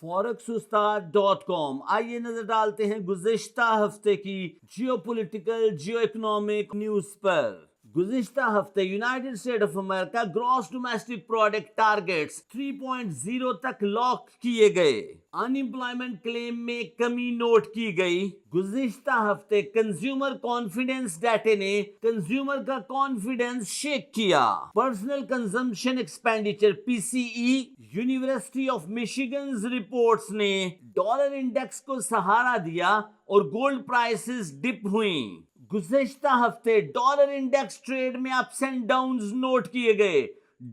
forex आइए नजर डालते हैं गुज़िश्ता हफ्ते की जियोपॉलिटिकल जियो इकोनॉमिक न्यूज पर। गुज़िश्ता हफ्ते United state of America gross domestic product targets 3.0 तक लॉक किए गए। अनएम्प्लॉयमेंट क्लेम में कमी नोट की गई। गुज़िश्ता हफ्ते कंज्यूमर कॉन्फिडेंस डाटे ने कंज्यूमर का कॉन्फिडेंस शेक किया। Personal consumption expenditure PCE university of Michigan reports ने डॉलर इंडेक्स को सहारा दिया और गोल्ड प्राइसेस डिप हुई। गुज़िश्ता हफ्ते डॉलर इंडेक्स ट्रेड में अप्स एंड डाउन्स नोट किए गए।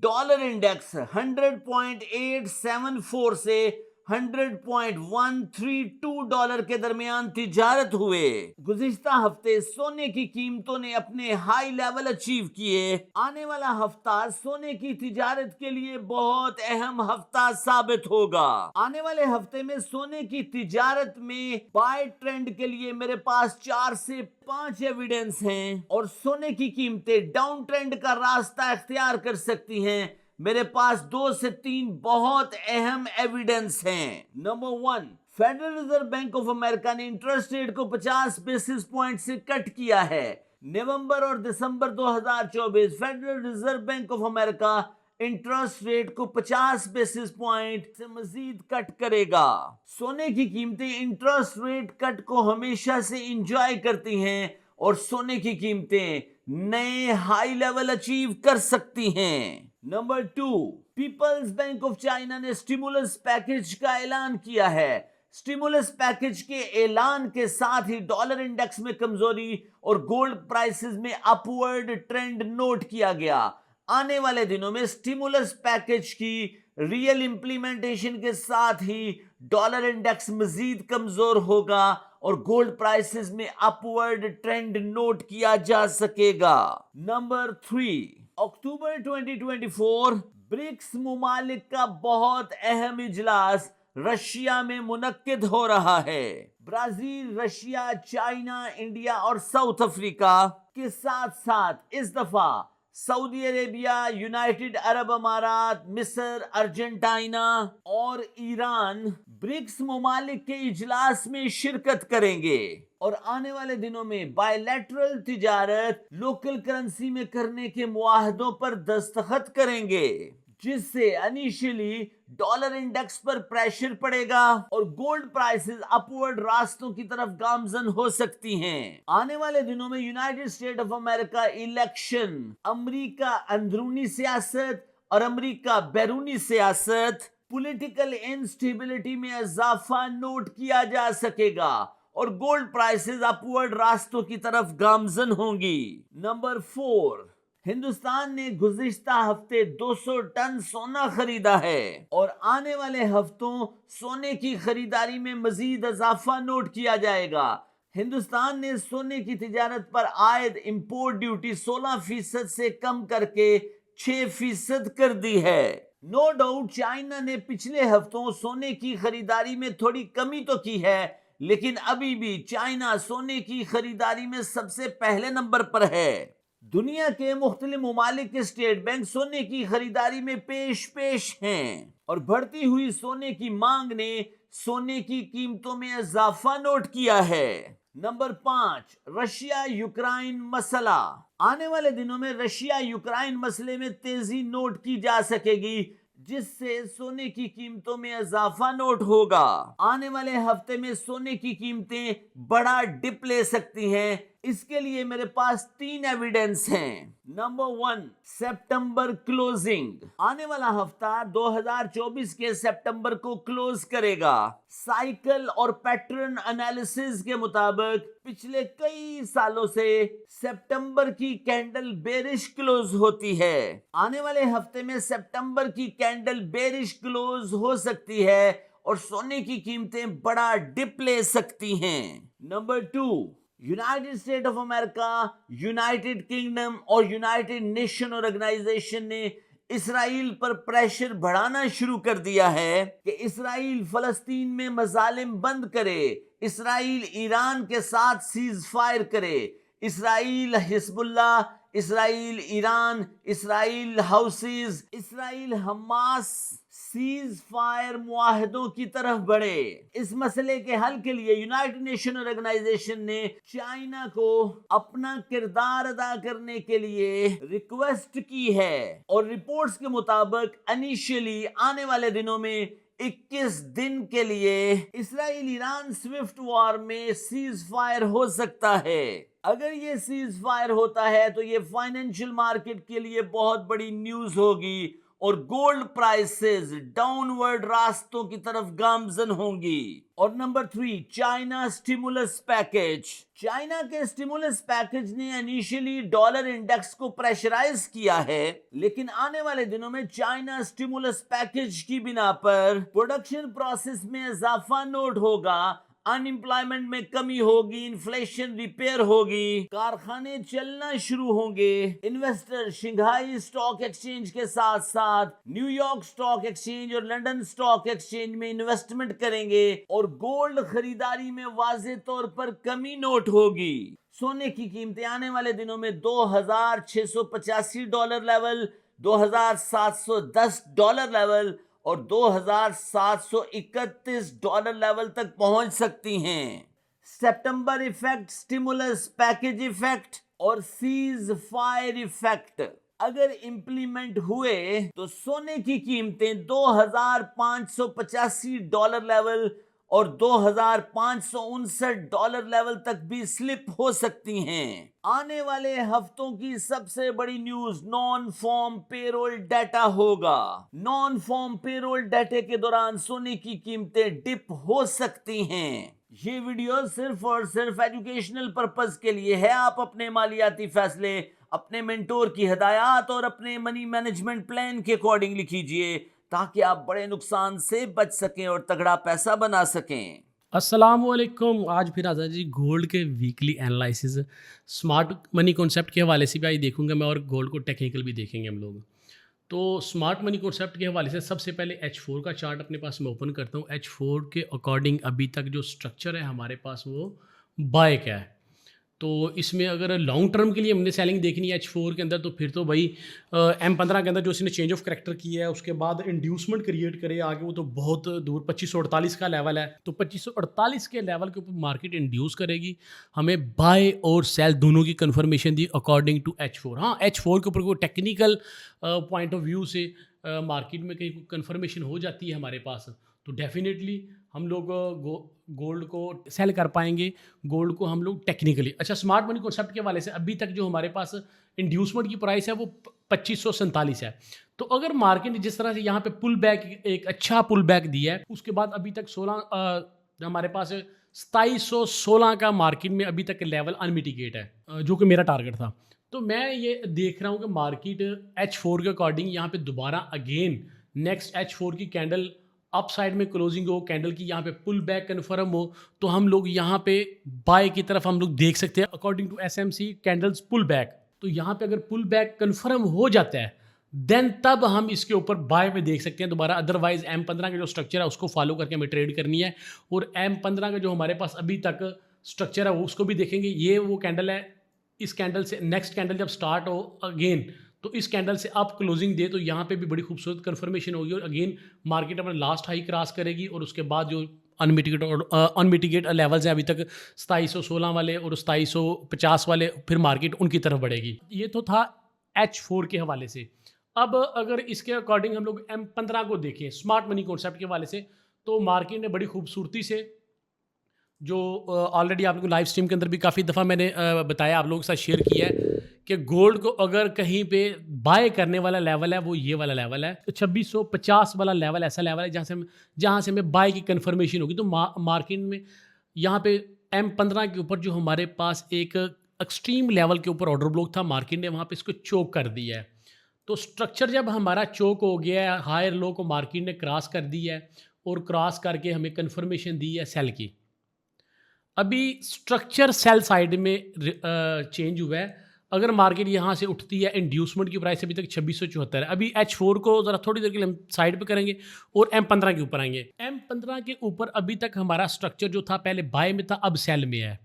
डॉलर इंडेक्स 100.874 से 100.132 डॉलर के दरमियान तिजारत हुए। गुज़िश्ता हफ्ते सोने की कीमतों ने अपने हाई लेवल अचीव किए। आने वाला हफ्ता सोने की तिजारत के लिए बहुत अहम हफ्ता साबित होगा। आने वाले हफ्ते में सोने की तिजारत में बाय ट्रेंड के लिए मेरे पास 4 से 5 एविडेंस हैं और सोने की कीमतें डाउन ट्रेंड का रास्ता इख्तियार कर सकती हैं। मेरे पास 2 से 3 बहुत अहम एविडेंस हैं। Number 1, federal reserve bank of America ने इंटरेस्ट रेट को 50 बेसिस पॉइंट से कट किया है। नवंबर और दिसंबर 2024 federal reserve bank of America interest rate को 50 बेसिस पॉइंट से मजीद कट करेगा। सोने की कीमतें इंटरेस्ट रेट कट को हमेशा से एंजॉय करती हैं और सोने की कीमतें नए हाई लेवल अचीव कर सकती हैं। नंबर 2, पीपल्स बैंक ऑफ चाइना ने स्टिमुलस पैकेज का ऐलान किया है। स्टिमुलस पैकेज के ऐलान के साथ ही डॉलर इंडेक्स में कमजोरी और गोल्ड प्राइसेस में अपवर्ड ट्रेंड नोट किया गया। आने वाले दिनों में स्टिमुलस पैकेज की रियल इंप्लीमेंटेशन के साथ ही डॉलर इंडेक्स मजीद कमजोर होगा और गोल्ड प्राइसेस में अपवर्ड ट्रेंड नोट किया जा सकेगा। नंबर 3, अक्टूबर 2024 ब्रिक्स मुमालिक का बहुत अहम इजलास रशिया में मुनक्किद हो रहा है। ब्राजील, रशिया, चाइना, इंडिया और साउथ अफ्रीका के साथ साथ इस दफा सऊदी अरेबिया, यूनाइटेड अरब अमारात, मिस्र, अर्जेंटीना और ईरान ब्रिक्स मुमालिक के इजलास में शिरकत करेंगे और आने वाले दिनों में बायलैटरल तिजारत लोकल करेंसी में करने के मुआहदों पर दस्तखत करेंगे, जिससे इनिशियली डॉलर इंडेक्स पर प्रेशर पड़ेगा और गोल्ड प्राइसेस अपवर्ड रास्तों की तरफ गामजन हो सकती हैं। आने वाले दिनों में United state of America election, America अंदरूनी सियासत और अमेरिका बैरूनी सियासत, पॉलिटिकल इंस्टेबिलिटी में इजाफा नोट किया जा सकेगा और गोल्ड प्राइसेस अपवर्ड रास्तों की तरफ गामजन होंगी। नंबर 4, हिंदुस्तान ने गुज़िश्ता हफ्ते 200 टन सोना खरीदा है और आने वाले हफ्तों सोने की खरीदारी में मजीद इजाफा नोट किया जाएगा। हिंदुस्तान ने सोने की तिजारत पर आयद इंपोर्ट ड्यूटी 16% से कम करके 6% कर दी है। नो डाउट चाइना ने पिछले हफ्तों सोने की खरीदारी में थोड़ी कमी तो की है, लेकिन अभी भी चाइना सोने की खरीदारी में सबसे पहले नंबर पर है। दुनिया के मुख्तलिफ ममालिक के स्टेट बैंक सोने की खरीदारी में पेश हैं और बढ़ती हुई सोने की मांग ने सोने की कीमतों में इजाफा नोट किया है। नंबर 5, रशिया यूक्रेन मसला। आने वाले दिनों में रशिया यूक्रेन मसले में तेजी नोट की जा सकेगी, जिससे सोने की कीमतों में इजाफा नोट होगा। आने वाले हफ्ते में सोने की कीमतें बड़ा डिप ले सकती हैं। इसके लिए मेरे पास 3 एविडेंस हैं। नंबर 1, सितंबर क्लोजिंग। आने वाला हफ्ता 2024 के सितंबर को क्लोज करेगा। साइकिल और पैटर्न एनालिसिस के मुताबिक पिछले कई सालों से सितंबर की कैंडल बेरिश क्लोज होती है। आने वाले हफ्ते में सितंबर की कैंडल बेरिश क्लोज हो सकती है और सोने की कीमतें बड़ा डिप ले सकती हैं। नंबर 2, United state of America, United kingdom और यूनाइटेड नेशन ऑर्गेनाइजेशन ने इसराइल पर प्रेशर बढ़ाना शुरू कर दिया है कि इसराइल फलस्तीन में मजालिम बंद करे, इसराइल ईरान के साथ सीज फायर करे, Israel Hezbollah, Israel Iran, Israel Houthis, Israel Hamas ceasefire मुआहदों की तरफ बढ़े। इस मसले के हल के लिए यूनाइटेड नेशन ऑर्गेनाइजेशन ने चाइना को अपना किरदार अदा करने के लिए रिक्वेस्ट की है और रिपोर्ट्स के मुताबिक इनिशियली आने वाले दिनों में 21 दिन के लिए इसराइल ईरान स्विफ्ट वॉर में सीज फायर हो सकता है। अगर ये सीज फायर होता है तो ये फाइनेंशियल मार्केट के लिए बहुत बड़ी न्यूज होगी और गोल्ड प्राइसेस डाउनवर्ड रास्तों की तरफ गामजन होंगी। और number 3, China stimulus package. China के स्टिमुलस पैकेज ने इनिशियली डॉलर इंडेक्स को प्रेशराइज किया है, लेकिन आने वाले दिनों में चाइना स्टिमुलस पैकेज की बिना पर प्रोडक्शन प्रोसेस में इजाफा नोट होगा, अनएम्प्लॉयमेंट में कमी होगी, इन्फ्लेशन रिपेयर होगी, कारखाने चलना शुरू होंगे। इन्वेस्टर शंघाई स्टॉक एक्सचेंज के साथ साथ न्यूयॉर्क स्टॉक एक्सचेंज और लंदन स्टॉक एक्सचेंज में इन्वेस्टमेंट करेंगे और गोल्ड खरीदारी में वाज़े तौर पर कमी नोट होगी। सोने की कीमतें आने वाले दिनों में $2,685 लेवल, $2,710 लेवल और $2,731 लेवल तक पहुंच सकती हैं। सितंबर इफेक्ट, स्टिमुलस पैकेज इफेक्ट और सीज फायर इफेक्ट अगर इंप्लीमेंट हुए तो सोने की कीमतें $2,585 लेवल और $2,559 लेवल तक भी स्लिप हो सकती हैं। आने वाले हफ्तों की सबसे बड़ी news non farm payroll data होगा। नॉन फॉर्म पेरोल डाटे के दौरान सोने की कीमतें डिप हो सकती हैं। ये वीडियो सिर्फ और सिर्फ एजुकेशनल पर्पस के लिए है। आप अपने मालियाती फैसले अपने मेंटोर की हिदायत और अपने मनी मैनेजमेंट प्लान के अकॉर्डिंग लिखिए ताकि आप बड़े नुकसान से बच सकें और तगड़ा पैसा बना सकें। अस्सलामुअलैकुम। आज फिर आज़ाद जी गोल्ड के weekly analysis smart money concept के हवाले से भी आज देखूंगा मैं और गोल्ड को टेक्निकल भी देखेंगे हम लोग। तो स्मार्ट मनी कॉन्सेप्ट के हवाले से सबसे पहले H4 का चार्ट अपने पास मैं ओपन करता हूँ। H4 के अकॉर्डिंग अभी तक जो स्ट्रक्चर है हमारे पास वो बाय का है। तो इसमें अगर लॉन्ग टर्म के लिए हमने सेलिंग देखनी है H4 के अंदर तो फिर तो भाई M15 के अंदर जो इसने चेंज ऑफ करैक्टर किया है उसके बाद इंड्यूसमेंट क्रिएट करे आगे वो तो बहुत दूर 2548 का लेवल है। तो 2548 के लेवल के ऊपर मार्केट इंड्यूस करेगी, हमें बाय और सेल दोनों की confirmation the according to H4। हाँ, H4 के ऊपर कोई टेक्निकल पॉइंट ऑफ व्यू से मार्केट में कहीं कंफर्मेशन हो जाती है हमारे पास तो डेफिनेटली हम लोग गोल्ड को सेल कर पाएंगे, गोल्ड को हम लोग टेक्निकली। अच्छा, स्मार्ट मनी कॉन्सेप्ट के हवाले से अभी तक जो हमारे पास इंड्यूसमेंट की प्राइस है वो 2547 है। तो अगर मार्केट ने जिस तरह से यहाँ पे पुल बैक, एक अच्छा पुल बैक दिया है, उसके बाद अभी तक 16 हमारे पास 2716 का मार्केट में अभी तक लेवल अनमिटिगेट है जो कि मेरा टारगेट था। तो मैं ये देख रहा हूँ कि मार्केट H4 के अकॉर्डिंग यहाँ पे दोबारा अगेन नेक्स्ट H4 की कैंडल अप साइड में क्लोजिंग हो, कैंडल की यहाँ पे पुल बैक कन्फर्म हो तो हम लोग यहाँ पे बाय की तरफ हम लोग देख सकते हैं according to SMC candles pull back. तो यहाँ पे अगर पुल बैक कन्फर्म हो जाता है देन तब हम इसके ऊपर बाय में देख सकते हैं दोबारा। अदरवाइज M15 का जो स्ट्रक्चर है उसको फॉलो करके हमें ट्रेड करनी है और M15 का जो हमारे पास अभी तक स्ट्रक्चर है उसको भी देखेंगे। ये वो कैंडल है, इस कैंडल से नेक्स्ट कैंडल जब स्टार्ट हो अगेन तो इस कैंडल से आप क्लोजिंग दे तो यहाँ पे भी बड़ी खूबसूरत कंफर्मेशन होगी और अगेन मार्केट अपना लास्ट हाई क्रॉस करेगी और उसके बाद जो अनमिटिगेट लेवल्स हैं अभी तक 2716 वाले और 2750 वाले फिर मार्केट उनकी तरफ बढ़ेगी। ये तो था H4 के हवाले से। अब अगर इसके अकॉर्डिंग हम लोग M15 को देखें स्मार्ट मनी कॉन्सेप्ट के हवाले से तो मार्केट ने बड़ी खूबसूरती से जो ऑलरेडी आप लोग लाइव स्ट्रीम के अंदर भी काफ़ी दफ़ा मैंने बताया, आप लोगों के साथ शेयर किया है कि गोल्ड को अगर कहीं पे बाय करने वाला लेवल है वो ये वाला लेवल है 2650 वाला लेवल। ऐसा लेवल है जहाँ से हमें बाय की कंफर्मेशन होगी। तो मार्केट में यहाँ पे M15 के ऊपर जो हमारे पास एक एक्सट्रीम लेवल के ऊपर ऑर्डर ब्लॉक था, मार्केट ने वहाँ पे इसको चोक कर दिया है। तो स्ट्रक्चर जब हमारा चोक हो गया है, हायर लो को मार्केट ने क्रॉस कर दिया है और क्रॉस करके हमें कंफर्मेशन दी है सेल की। अभी स्ट्रक्चर सेल साइड में चेंज हुआ है। अगर मार्केट यहाँ से उठती है, इंड्यूसमेंट की प्राइस अभी तक 2674 है। अभी H4 को ज़रा थोड़ी देर के लिए हम साइड पे करेंगे और M15 के ऊपर आएंगे। M15 के ऊपर अभी तक हमारा स्ट्रक्चर जो था पहले बाय में था अब सेल में है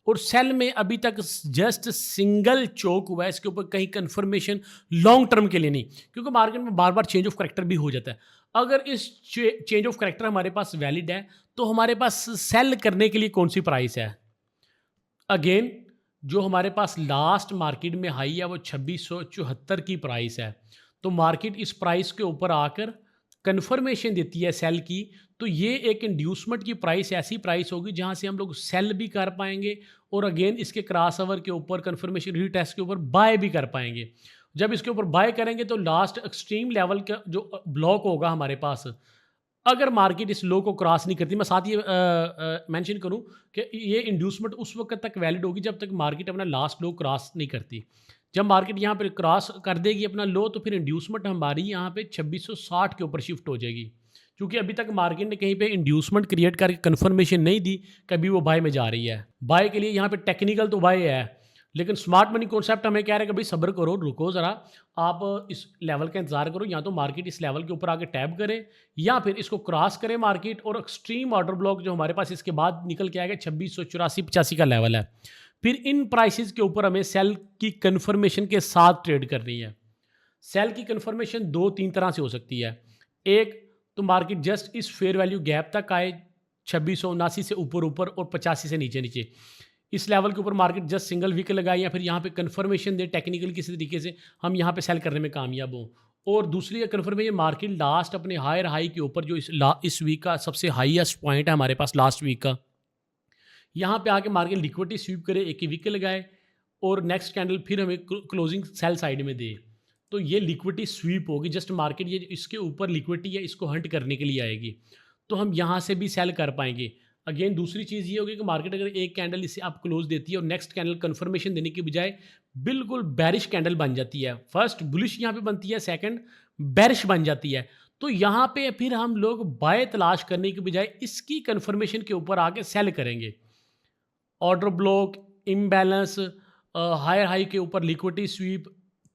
और सेल में अभी तक जस्ट सिंगल चोक हुआ है। इसके ऊपर कहीं कंफर्मेशन लॉन्ग टर्म के लिए नहीं, क्योंकि मार्केट में बार बार चेंज ऑफ करैक्टर भी हो जाता है। अगर इस चेंज ऑफ करेक्टर हमारे पास वैलिड है तो हमारे पास सेल करने के लिए कौन सी प्राइस है? अगेन जो हमारे पास लास्ट मार्केट में हाई है वो 2674 की प्राइस है। तो मार्केट इस प्राइस के ऊपर आकर कन्फर्मेशन देती है सेल की, तो ये एक इंड्यूसमेंट की प्राइस ऐसी प्राइस होगी जहाँ से हम लोग सेल भी कर पाएंगे और अगेन इसके क्रॉस ओवर के ऊपर कन्फर्मेशन रीटेस्ट के ऊपर बाय भी कर पाएंगे। जब इसके ऊपर बाय करेंगे तो लास्ट एक्सट्रीम लेवल का जो ब्लॉक होगा हमारे पास, अगर मार्केट इस लो को क्रॉस नहीं करती, मैं साथ ये मेंशन करूं कि ये इंड्यूसमेंट उस वक्त तक वैलिड होगी जब तक मार्केट अपना लास्ट लो क्रॉस नहीं करती। जब मार्केट यहाँ पर क्रॉस कर देगी अपना लो तो फिर इंड्यूसमेंट हमारी यहाँ पे 2660 के ऊपर शिफ्ट हो जाएगी, क्योंकि अभी तक मार्केट ने कहीं पे इंड्यूसमेंट क्रिएट करके कंफर्मेशन नहीं दी कभी वो बाय में जा रही है। बाय के लिए यहाँ पे टेक्निकल तो बाय है, लेकिन स्मार्ट मनी कॉन्सेप्ट हमें कह रहे हैं कि भाई सब्र करो, रुको ज़रा, आप इस लेवल का इंतजार करो, या तो मार्केट इस लेवल के ऊपर आके टैप करे या फिर इसको क्रॉस करे मार्केट, और एक्सट्रीम ऑर्डर ब्लॉक जो हमारे पास इसके बाद निकल के आएगा 2684-85 का लेवल है, फिर इन प्राइसेस के ऊपर हमें सेल की कन्फर्मेशन के साथ ट्रेड करनी है। सेल की कन्फर्मेशन 2-3 तरह से हो सकती है। एक तो मार्केट जस्ट इस फेयर वैल्यू गैप तक आए 2679 से ऊपर ऊपर और 85 से नीचे नीचे, इस लेवल के ऊपर मार्केट जस्ट सिंगल वीक लगाए या फिर यहाँ पे कन्फर्मेशन दे टेक्निकल किसी तरीके से हम यहाँ पे सेल करने में कामयाब हों। और दूसरी कन्फर्मेशन मार्केट लास्ट अपने हायर हाई के ऊपर जो इस वीक का सबसे हाईएस्ट पॉइंट है हमारे पास लास्ट वीक का, यहाँ पे आके मार्केट लिक्विडिटी स्वीप करे, एक ही वीक लगाए और नेक्स्ट कैंडल फिर हमें क्लोजिंग सेल साइड में दे, तो ये लिक्विडिटी स्वीप होगी। जस्ट मार्केट ये इसके ऊपर लिक्विडिटी है इसको हंट करने के लिए आएगी, तो हम यहाँ से भी सेल कर पाएंगे। अगेन दूसरी चीज़ ये होगी कि मार्केट अगर एक कैंडल इसे आप क्लोज देती है और नेक्स्ट कैंडल कंफर्मेशन देने के बजाय बिल्कुल बेरिश कैंडल बन जाती है, फर्स्ट बुलिश यहाँ पे बनती है, सेकंड बेरिश बन जाती है, तो यहाँ पे फिर हम लोग बाय तलाश करने के बजाय इसकी कंफर्मेशन के ऊपर आके सेल करेंगे। Order block, imbalance, higher high के ऊपर लिक्विडिटी स्वीप,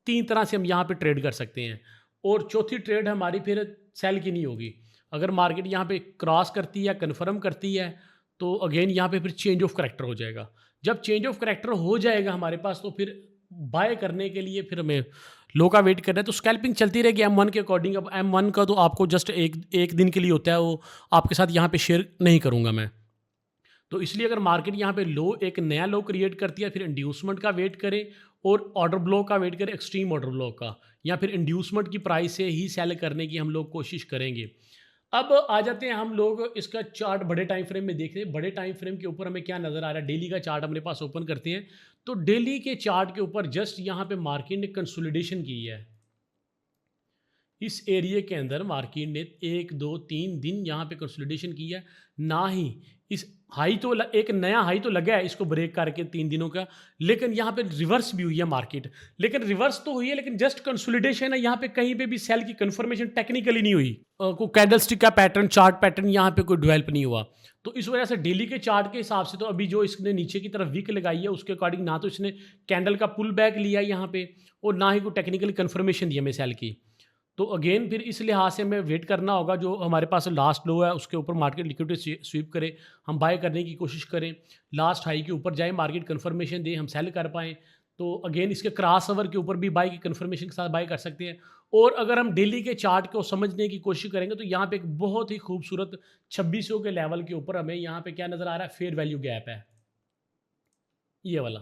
3 तरह से हम यहाँ पे ट्रेड कर सकते हैं। और चौथी ट्रेड हमारी फिर सेल की नहीं होगी। अगर मार्केट यहाँ पे क्रॉस करती है, कन्फर्म करती है, तो अगेन यहाँ पे फिर चेंज ऑफ करेक्टर हो जाएगा। जब चेंज ऑफ करेक्टर हो जाएगा हमारे पास, तो फिर बाय करने के लिए फिर हमें लो का वेट करना है। तो स्कैल्पिंग चलती रहेगी M1 के अकॉर्डिंग। अब M1 का तो आपको जस्ट एक दिन के लिए होता है, वो आपके साथ यहाँ पे शेयर नहीं करूँगा मैं। तो इसलिए अगर मार्केट यहाँ पे लो एक नया लो क्रिएट करती है, फिर इंड्यूसमेंट का वेट करें और ऑर्डर ब्लॉक का वेट करें, एक्सट्रीम ऑर्डर ब्लॉक का, या फिर इंड्यूसमेंट की प्राइस से ही सेल करने की हम लोग कोशिश करेंगे। अब आ जाते हैं हम लोग इसका चार्ट बड़े टाइम फ्रेम में देख रहे हैं। बड़े टाइम फ्रेम के ऊपर हमें क्या नज़र आ रहा है, डेली का चार्ट अपने पास ओपन करते हैं। तो डेली के चार्ट के ऊपर जस्ट यहाँ पे मार्केट ने कंसोलिडेशन की है। इस एरिया के अंदर मार्केट ने 1, 2, 3 दिन यहाँ पे कंसोलिडेशन की है। ना ही इस हाई तो एक नया हाई तो लगा है इसको ब्रेक करके 3 दिनों का, लेकिन यहाँ पे रिवर्स भी हुई है मार्केट। लेकिन रिवर्स तो हुई है, लेकिन जस्ट कंसोलिडेशन है, यहाँ पे कहीं पे भी सेल की कंफर्मेशन टेक्निकली नहीं हुई। कोई कैंडलस्टिक का पैटर्न, चार्ट पैटर्न यहाँ पे कोई डेवलप नहीं हुआ। तो इस वजह से डेली के चार्ट के हिसाब से तो अभी जो इसने नीचे की तरफ विक लगाई है उसके अकॉर्डिंग ना तो इसने कैंडल का पुल बैक लिया यहाँ पे और ना ही कोई टेक्निकली कंफर्मेशन दी हमें सेल की। तो अगेन फिर इस लिहाज से हमें वेट करना होगा, जो हमारे पास लास्ट लो है उसके ऊपर मार्केट लिक्विडिटी स्वीप करे, हम बाय करने की कोशिश करें, लास्ट हाई के ऊपर जाए, मार्केट कंफर्मेशन दे, हम सेल कर पाएँ। तो अगेन इसके क्रॉस ओवर के ऊपर भी बाय की कंफर्मेशन के साथ बाय कर सकते हैं। और अगर हम डेली के चार्ट को समझने की कोशिश करेंगे तो यहाँ पे एक बहुत ही खूबसूरत 2600 के लेवल के ऊपर हमें यहाँ पे क्या नज़र आ रहा है, फेयर वैल्यू गैप है ये वाला।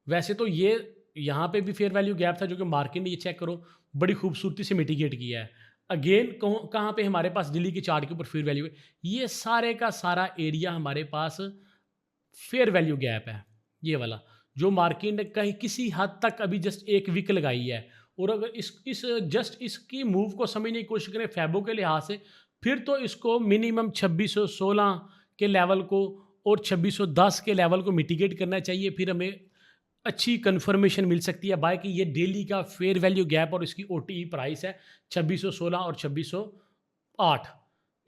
वैसे तो ये यहाँ पे भी फेयर वैल्यू गैप था जो कि मार्केट ने, ये चेक करो, बड़ी खूबसूरती से मिटिगेट किया है। अगेन कहाँ पे हमारे पास डेली के चार्ट के ऊपर फेयर वैल्यू है, ये सारे का सारा एरिया हमारे पास फेयर वैल्यू गैप है ये वाला, जो मार्केट ने कहीं किसी हद तक अभी जस्ट एक वीक लगाई है। और अगर इस जस्ट इसकी मूव को समझने की कोशिश करें फैबो के लिहाज से, फिर तो इसको मिनिमम 2616 के लेवल को और 2610 के लेवल को मिटिगेट करना चाहिए, फिर हमें अच्छी कंफर्मेशन मिल सकती है बाय कि ये डेली का फेयर वैल्यू गैप और इसकी OTE प्राइस है 2616 और 2608।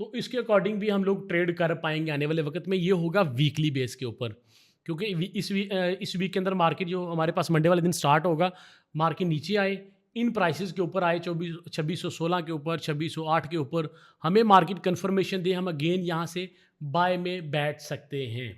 तो इसके अकॉर्डिंग भी हम लोग ट्रेड कर पाएंगे आने वाले वक्त में। ये होगा वीकली बेस के ऊपर, क्योंकि इस वीक के अंदर मार्केट जो हमारे पास मंडे वाले दिन स्टार्ट होगा, मार्केट नीचे आए, इन प्राइसेस के ऊपर आए 2616 के ऊपर, 2608 के ऊपर, हमें मार्केट कंफर्मेशन दे, हम अगेन यहाँ से बाय में बैठ सकते हैं।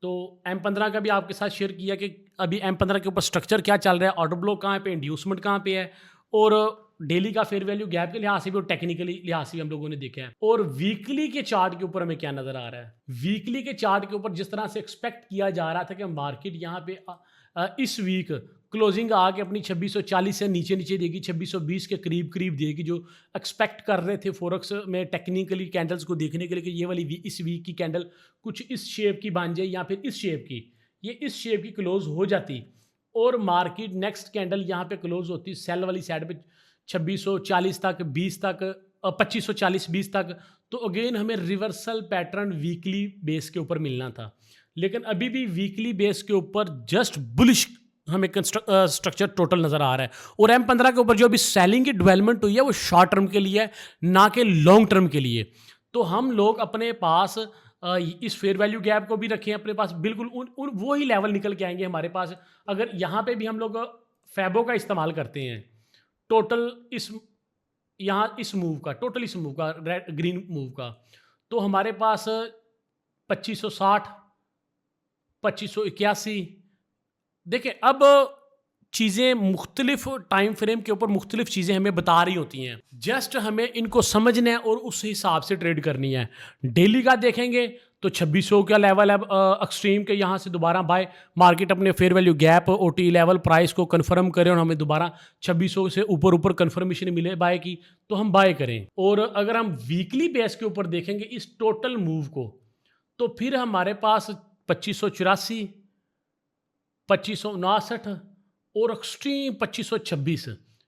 तो M15 का भी आपके साथ शेयर किया कि अभी M15 के ऊपर स्ट्रक्चर क्या चल रहा है, ऑर्डर ब्लॉक कहाँ पे, इंड्यूसमेंट कहाँ पे है, और डेली का फेयर वैल्यू गैप के लिहाज से भी और टेक्निकली लिहाज से भी हम लोगों ने देखा है। और वीकली के चार्ट के ऊपर हमें क्या नजर आ रहा है, वीकली के चार्ट के ऊपर जिस तरह से एक्सपेक्ट किया जा रहा था कि मार्केट यहाँ पे इस वीक क्लोजिंग आके अपनी 2640 से नीचे नीचे देगी, 2620 के करीब करीब देगी, जो एक्सपेक्ट कर रहे थे फॉरेक्स में टेक्निकली कैंडल्स को देखने के लिए कि ये वाली इस वीक की कैंडल कुछ इस शेप की बन जाए या फिर इस शेप की, ये इस शेप की क्लोज हो जाती और मार्केट नेक्स्ट कैंडल यहाँ पे क्लोज होती सेल वाली साइड पे 2640 तक, 20 तक, 2540 20 तक, तो अगेन हमें रिवर्सल पैटर्न वीकली बेस के ऊपर मिलना था। लेकिन अभी भी वीकली बेस के ऊपर जस्ट बुलिश हमें स्ट्रक्चर टोटल नज़र आ रहा है। और M15 के ऊपर जो अभी सेलिंग की डेवलपमेंट हुई है वो शॉर्ट टर्म के लिए है, ना कि लॉन्ग टर्म के लिए। तो हम लोग अपने पास इस फेयर वैल्यू गैप को भी रखें अपने पास, बिल्कुल उन वो ही लेवल निकल के आएंगे हमारे पास। अगर यहाँ पे भी हम लोग फैबो का इस्तेमाल करते हैं, टोटल इस मूव का, टोटल इस मूव का, रेड ग्रीन मूव का, तो हमारे पास 2560, 2581। देखिए अब चीज़ें मुख्तलिफ टाइम फ्रेम के ऊपर मुख्तलिफ चीज़ें हमें बता रही होती हैं, जस्ट हमें इनको समझना है और उस हिसाब से ट्रेड करनी है। डेली का देखेंगे तो 2600 का लेवल है एक्सट्रीम के, यहाँ से दोबारा बाय मार्केट अपने fair value gap OT level price को कंफर्म करें और हमें दोबारा 2600 से ऊपर कंफर्मेशन मिले बाय की, तो हम बाय करें। और अगर हम वीकली बेस के ऊपर देखेंगे इस टोटल मूव को, तो फिर हमारे पास 2584, 2559 और एक्सट्रीम 2526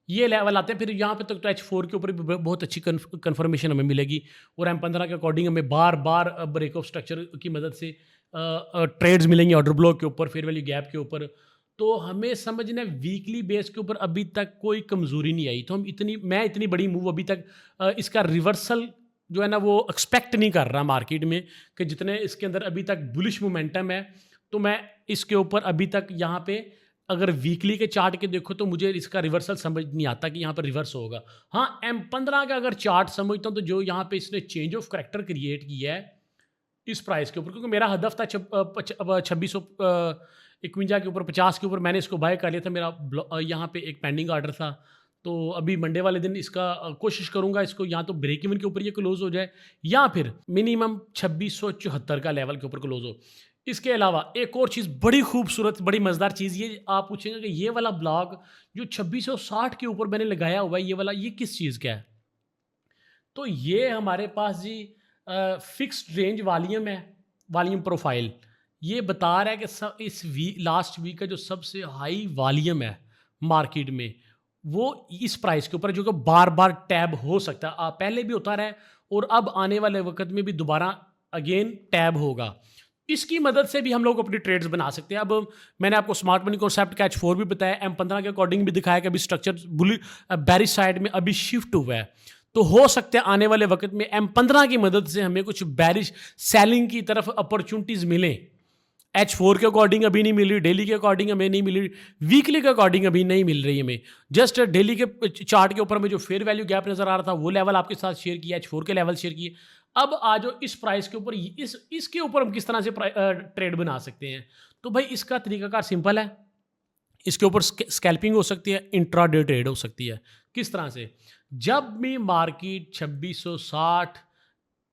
ये लेवल आते हैं। फिर यहाँ पे तक तो H4 के ऊपर भी बहुत अच्छी कंफर्मेशन हमें मिलेगी और M15 के अकॉर्डिंग हमें बार बार ब्रेक ऑफ स्ट्रक्चर की मदद से ट्रेड्स मिलेंगे ऑर्डर ब्लॉक के ऊपर, फेयर वैल्यू गैप के ऊपर। तो हमें समझना है वीकली बेस के ऊपर अभी तक कोई कमज़ोरी नहीं आई, तो मैं इतनी बड़ी मूव अभी तक इसका रिवर्सल जो है ना वो एक्सपेक्ट नहीं कर रहा मार्केट में कि जितने इसके अंदर अभी तक बुलिश मोमेंटम है। तो मैं इसके ऊपर अभी तक यहाँ पे अगर वीकली के चार्ट के देखो तो मुझे इसका रिवर्सल समझ नहीं आता कि यहाँ पर रिवर्स होगा। हाँ, M15 का अगर चार्ट समझता हूँ तो जो यहाँ पे इसने चेंज ऑफ करेक्टर क्रिएट किया है इस प्राइस के ऊपर, क्योंकि मेरा हदफ था 2651 के ऊपर, 50 के ऊपर मैंने इसको बाय कर लिया था। मेरा यहाँ पे एक पेंडिंग ऑर्डर था, तो अभी मंडे वाले दिन इसका कोशिश करूँगा इसको या तो ब्रेक इवन के ऊपर ये क्लोज हो जाए या फिर मिनिमम 2674 का लेवल के ऊपर क्लोज हो। इसके अलावा एक और चीज़ बड़ी खूबसूरत, बड़ी मज़ेदार चीज़, ये आप पूछेंगे कि ये वाला ब्लॉग जो 2660 के ऊपर मैंने लगाया हुआ है, ये वाला ये किस चीज़ का है? तो ये हमारे पास जी फिक्स्ड रेंज वॉल्यूम है, वॉल्यूम प्रोफाइल। ये बता रहा है कि इस लास्ट वीक का जो सबसे हाई वॉल्यूम है मार्केट में वो इस प्राइस के ऊपर, जो कि बार बार टैब हो सकता है, पहले भी होता रहा है और अब आने वाले वक्त में भी दोबारा अगेन टैब होगा। इसकी मदद से भी हम लोग अपनी ट्रेड्स बना सकते हैं। अब मैंने आपको स्मार्ट मनी कॉन्सेप्ट का H4 भी बताया, M15 के अकॉर्डिंग भी दिखाया कि अभी स्ट्रक्चर बेरिश साइड में अभी शिफ्ट हुआ है। तो हो सकता है आने वाले वक्त में M15 की मदद से हमें कुछ बेरिश सेलिंग की तरफ अपॉर्चुनिटीज़ मिलें। H4 के अकॉर्डिंग अभी नहीं मिल रही, डेली के अकॉर्डिंग हमें नहीं मिल रही, वीकली के अकॉर्डिंग अभी नहीं मिल रही हमें। जस्ट डेली के चार्ट के ऊपर हमें जो फेयर वैल्यू गैप नज़र आ रहा था वो लेवल आपके साथ शेयर किया, H4 के लेवल शेयर किए। अब आ जाओ इस प्राइस के ऊपर, इसके ऊपर हम किस तरह से ट्रेड बना सकते हैं। तो भाई इसका तरीकाकार सिंपल है, इसके ऊपर स्कैल्पिंग हो सकती है, इंट्राडे ट्रेड हो सकती है। किस तरह से? जब भी मार्केट 2660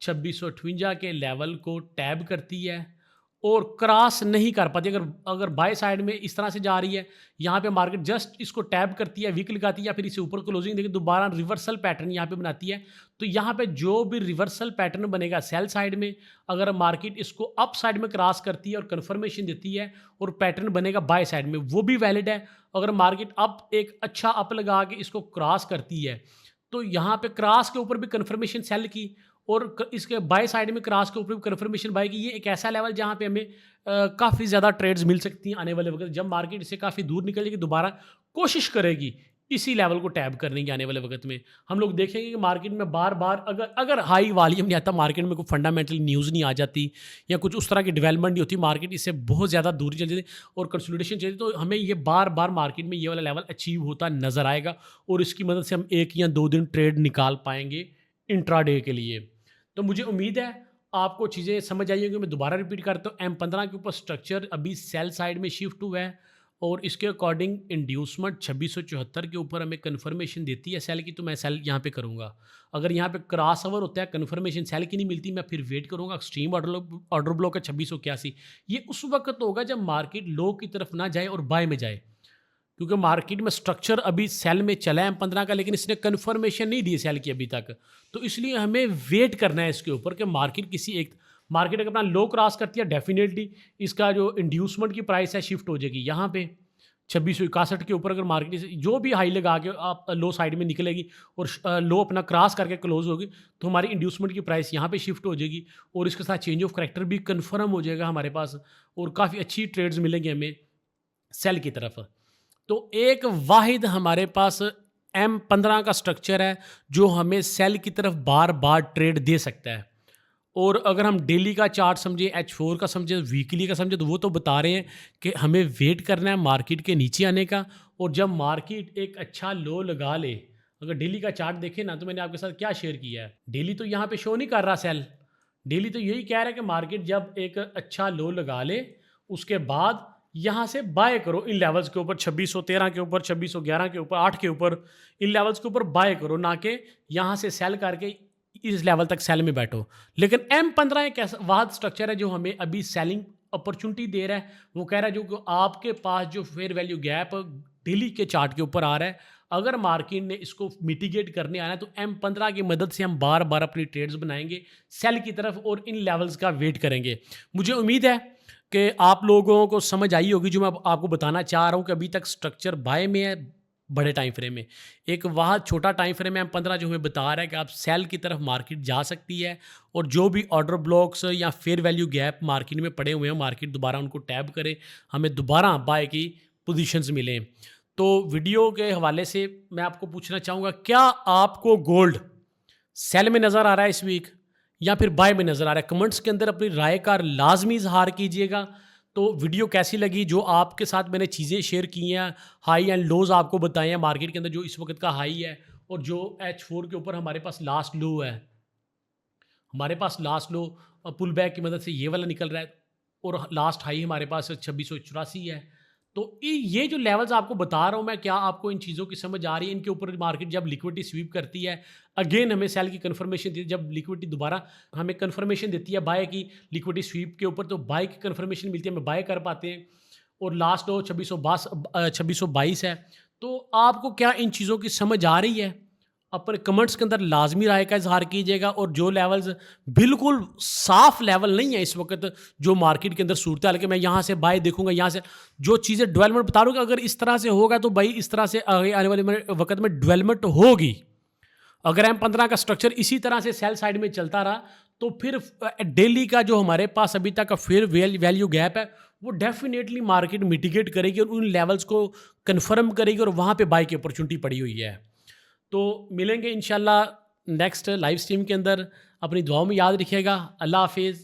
2658 के लेवल को टैब करती है और क्रॉस नहीं कर पाती, अगर बाय साइड में इस तरह से जा रही है, यहाँ पे मार्केट जस्ट इसको टैब करती है, वीक लगाती है या फिर इसे ऊपर क्लोजिंग देखिए दोबारा रिवर्सल पैटर्न यहाँ पे बनाती है, तो यहाँ पे जो भी रिवर्सल पैटर्न बनेगा सेल साइड में, अगर मार्केट इसको अप साइड में क्रॉस करती है और कन्फर्मेशन देती है और पैटर्न बनेगा बाय साइड में, वो भी वैलिड है। अगर मार्केट अप एक अच्छा अप लगा के इसको क्रॉस करती है तो यहाँ पे क्रॉस के ऊपर भी कन्फर्मेशन सेल की और इसके बाय साइड में क्रॉस के ऊपर भी कन्फर्मेशन बाय की। ये एक ऐसा लेवल जहाँ पे हमें काफ़ी ज़्यादा ट्रेड्स मिल सकती हैं आने वाले वक्त। जब मार्केट इससे काफ़ी दूर निकल जाएगी दोबारा कोशिश करेगी इसी लेवल को टैब करने की। आने वाले वक्त में हम लोग देखेंगे कि मार्केट में बार बार अगर हाई वॉल्यूम नहीं आता, मार्केट में कोई फंडामेंटल न्यूज़ नहीं आ जाती या कुछ उस तरह की डेवलपमेंट नहीं होती, मार्केट इससे बहुत ज़्यादा दूरी चल जाती और कंसोलिडेशन चलती, तो हमें ये बार बार मार्केट में ये वाला लेवल अचीव होता नज़र आएगा और इसकी मदद से हम 1 या 2 दिन ट्रेड निकाल पाएंगे इंट्राडे के लिए। तो मुझे उम्मीद है आपको चीज़ें समझ आई होंगी। मैं दोबारा रिपीट करता हूँ, M15 के ऊपर स्ट्रक्चर अभी सेल साइड में शिफ्ट हुआ है और इसके अकॉर्डिंग इंड्यूसमेंट 2674 के ऊपर हमें कन्फर्मेशन देती है सेल की, तो मैं सेल यहाँ पे करूँगा। अगर यहाँ पे क्रॉस ओवर होता है, कन्फर्मेशन सेल की नहीं मिलती, मैं फिर वेट करूँगा। एक्सट्रीम ऑर्डर ब्लॉक है 2681, ये उस वक्त होगा जब मार्केट लो की तरफ ना जाए और बाय में जाए, क्योंकि मार्केट में स्ट्रक्चर अभी सेल में चला है M15 का, लेकिन इसने कन्फर्मेशन नहीं दी सेल की अभी तक। तो इसलिए हमें वेट करना है इसके ऊपर कि मार्केट अगर अपना लो क्रॉस करती है, डेफिनेटली इसका जो इंड्यूसमेंट की प्राइस है शिफ्ट हो जाएगी यहाँ पे 2661 के ऊपर। अगर मार्केट जो भी हाई लगा के आप लो साइड में निकलेगी और लो अपना क्रॉस करके क्लोज होगी, तो हमारी इंड्यूसमेंट की प्राइस यहाँ पे शिफ्ट हो जाएगी और इसके साथ चेंज ऑफ करैक्टर भी कंफर्म हो जाएगा हमारे पास और काफ़ी अच्छी ट्रेड्स मिलेंगे हमें सेल की तरफ। तो एक वाहिद हमारे पास M15 का स्ट्रक्चर है जो हमें सेल की तरफ बार बार ट्रेड दे सकता है। और अगर हम डेली का चार्ट समझे, H4 का समझे, वीकली का समझे, तो वो तो बता रहे हैं कि हमें वेट करना है मार्केट के नीचे आने का। और जब मार्केट एक अच्छा लो लगा ले, अगर डेली का चार्ट देखें ना, तो मैंने आपके साथ क्या शेयर किया है, डेली तो यहाँ पे शो नहीं कर रहा सेल, डेली तो यही कह रहा है कि मार्केट जब एक अच्छा लो लगा ले उसके बाद यहाँ से बाय करो इन लेवल्स के ऊपर, 2613 के ऊपर, 2611 के ऊपर, 8 के ऊपर, इन लेवल्स के ऊपर बाय करो, ना कि यहाँ से सेल करके इस लेवल तक सेल में बैठो। लेकिन M15 एक ऐसा वाद स्ट्रक्चर है जो हमें अभी सेलिंग अपॉर्चुनिटी दे रहा है। वो कह रहा है जो आपके पास जो फेयर वैल्यू गैप डेली के चार्ट के ऊपर आ रहा है, अगर मार्केट ने इसको मिटिगेट करने आना है तो M15 की मदद से हम बार बार अपनी ट्रेड्स बनाएंगे सेल की तरफ और इन लेवल्स का वेट करेंगे। मुझे उम्मीद है कि आप लोगों को समझ आई होगी जो मैं आपको बताना चाह रहा हूँ कि अभी तक स्ट्रक्चर बाय में है बड़े टाइम फ्रेम में, एक वहाँ छोटा टाइम फ्रेम है M15 जो हमें बता रहा है कि आप सेल की तरफ मार्केट जा सकती है और जो भी ऑर्डर ब्लॉक्स या फेयर वैल्यू गैप मार्केट में पड़े हुए हैं, मार्केट दोबारा उनको टैब करे, हमें दोबारा बाय की पोजीशंस मिलें। तो वीडियो के हवाले से मैं आपको पूछना चाहूँगा, क्या आपको गोल्ड सेल में नज़र आ रहा है इस वीक या फिर बाय में नज़र आ रहा है? कमेंट्स के अंदर अपनी राय का लाजमी इजहार कीजिएगा। तो वीडियो कैसी लगी, जो आपके साथ मैंने चीज़ें शेयर की हैं, हाई एंड लोज आपको बताए हैं मार्केट के अंदर, जो इस वक्त का हाई है और जो H4 के ऊपर हमारे पास लास्ट लो है, हमारे पास लास्ट लो पुल बैक की मदद से ये वाला निकल रहा है और लास्ट हाई हमारे पास 2684 है। तो ये जो लेवल्स आपको बता रहा हूँ मैं, क्या आपको इन चीज़ों की समझ आ रही है? इनके ऊपर मार्केट जब लिक्विडिटी स्वीप करती है, अगेन हमें सेल की कन्फर्मेशन देती है, जब लिक्विडिटी दोबारा हमें कन्फर्मेशन देती है बाय की लिक्विडिटी स्वीप के ऊपर, तो बाय की कन्फर्मेशन मिलती है, हमें बाय कर पाते हैं और लास्ट लो 2622 है। तो आपको क्या इन चीज़ों की समझ आ रही है? अपने कमेंट्स के अंदर लाजमी राय का इजहार कीजिएगा। और जो लेवल्स बिल्कुल साफ लेवल नहीं है इस वक्त जो मार्केट के अंदर सूरत हाल, कि मैं यहाँ से बाय देखूंगा, यहाँ से जो चीज़ें डेवलपमेंट बता रहा हूँ कि अगर इस तरह से होगा तो भाई इस तरह से आगे आने वाले वक्त में डेवलपमेंट होगी। अगर M15 का स्ट्रक्चर इसी तरह से सेल साइड में चलता रहा तो फिर डेली का जो हमारे पास अभी तक का फेयर वैल्यू गैप है वो डेफिनेटली मार्केट मिटिगेट करेगी और उन लेवल्स को कन्फर्म करेगी और वहाँ पे बाय की अपॉर्चुनिटी पड़ी हुई है। तो मिलेंगे इंशाल्लाह नेक्स्ट लाइव स्ट्रीम के अंदर। अपनी दुआओं में याद रखिएगा। अल्लाह हाफिज़।